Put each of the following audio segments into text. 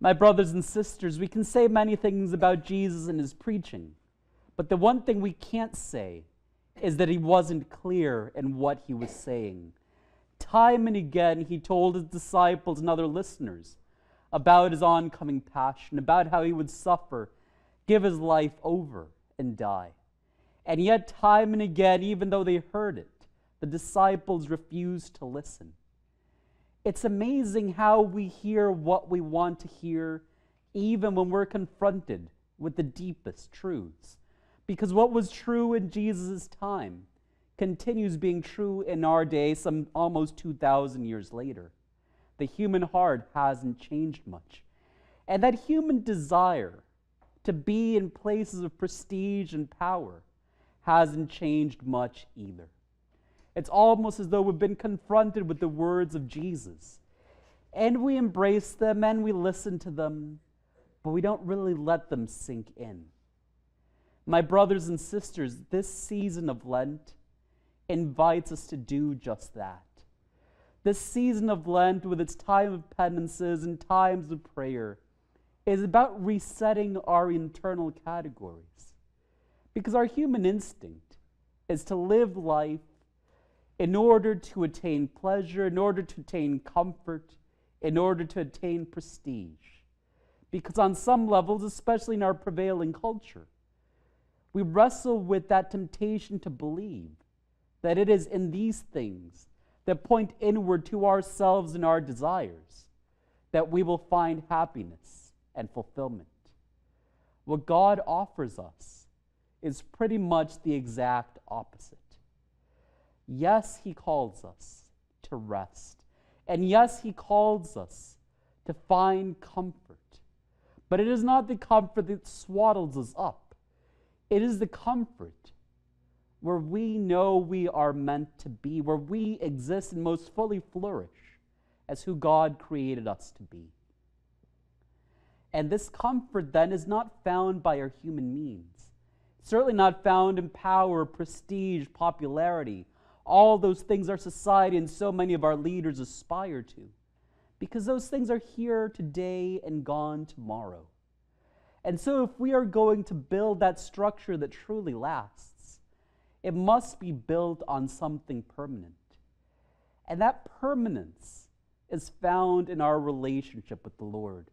My brothers and sisters, we can say many things about Jesus and his preaching, but the one thing we can't say is that he wasn't clear in what he was saying. Time and again, he told his disciples and other listeners about his oncoming passion, about how he would suffer, give his life over, and die. And yet, time and again, even though they heard it, the disciples refused to listen. It's amazing how we hear what we want to hear, even when we're confronted with the deepest truths. Because what was true in Jesus' time continues being true in our day, some almost 2,000 years later. The human heart hasn't changed much. And that human desire to be in places of prestige and power hasn't changed much either. It's almost as though we've been confronted with the words of Jesus, and we embrace them and we listen to them, but we don't really let them sink in. My brothers and sisters, this season of Lent invites us to do just that. This season of Lent, with its time of penances and times of prayer, is about resetting our internal categories. Because our human instinct is to live life in order to attain pleasure, in order to attain comfort, in order to attain prestige. Because on some levels, especially in our prevailing culture, we wrestle with that temptation to believe that it is in these things that point inward to ourselves and our desires that we will find happiness and fulfillment. What God offers us is pretty much the exact opposite. Yes, he calls us to rest. And yes, he calls us to find comfort. But it is not the comfort that swaddles us up. It is the comfort where we know we are meant to be, where we exist and most fully flourish as who God created us to be. And this comfort then is not found by our human means. Certainly not found in power, prestige, popularity, all those things our society and so many of our leaders aspire to, because those things are here today and gone tomorrow. And so if we are going to build that structure that truly lasts, it must be built on something permanent. And that permanence is found in our relationship with the Lord.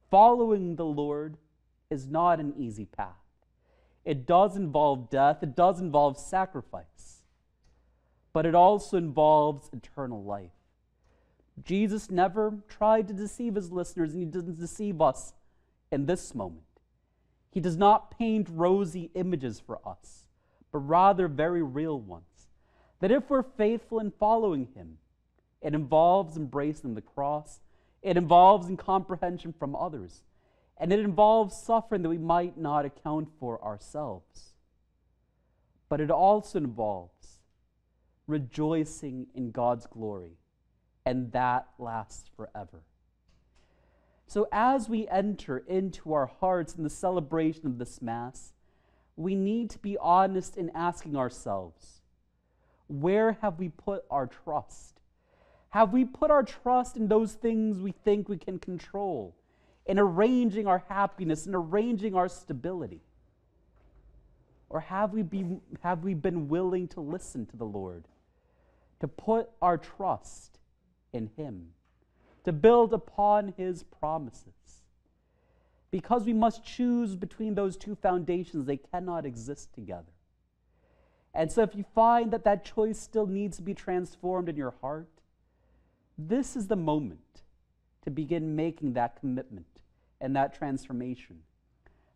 Following the Lord is not an easy path. It does involve death, it does involve sacrifice, but it also involves eternal life. Jesus never tried to deceive his listeners, and he doesn't deceive us in this moment. He does not paint rosy images for us, but rather very real ones. That if we're faithful in following him, it involves embracing the cross, it involves incomprehension from others, and it involves suffering that we might not account for ourselves. But it also involves rejoicing in God's glory, and that lasts forever. So as we enter into our hearts in the celebration of this Mass, we need to be honest in asking ourselves, where have we put our trust? Have we put our trust in those things we think we can control, in arranging our happiness, in arranging our stability? Or have we been willing to listen to the Lord, to put our trust in him, to build upon his promises? Because we must choose between those two foundations, they cannot exist together. And so if you find that that choice still needs to be transformed in your heart, this is the moment to begin making that commitment and that transformation.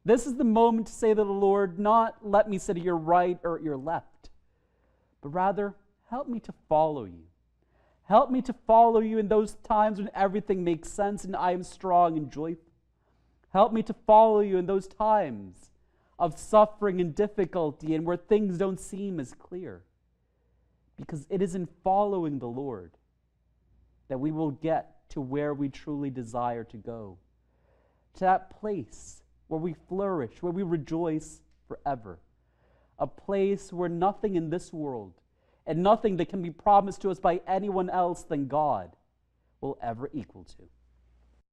This is the moment to say to the Lord, not let me sit at your right or at your left, but rather help me to follow you. Help me to follow you in those times when everything makes sense and I am strong and joyful. Help me to follow you in those times of suffering and difficulty and where things don't seem as clear. Because it is in following the Lord that we will get to where we truly desire to go. To that place where we flourish, where we rejoice forever. A place where nothing in this world and nothing that can be promised to us by anyone else than God will ever equal to.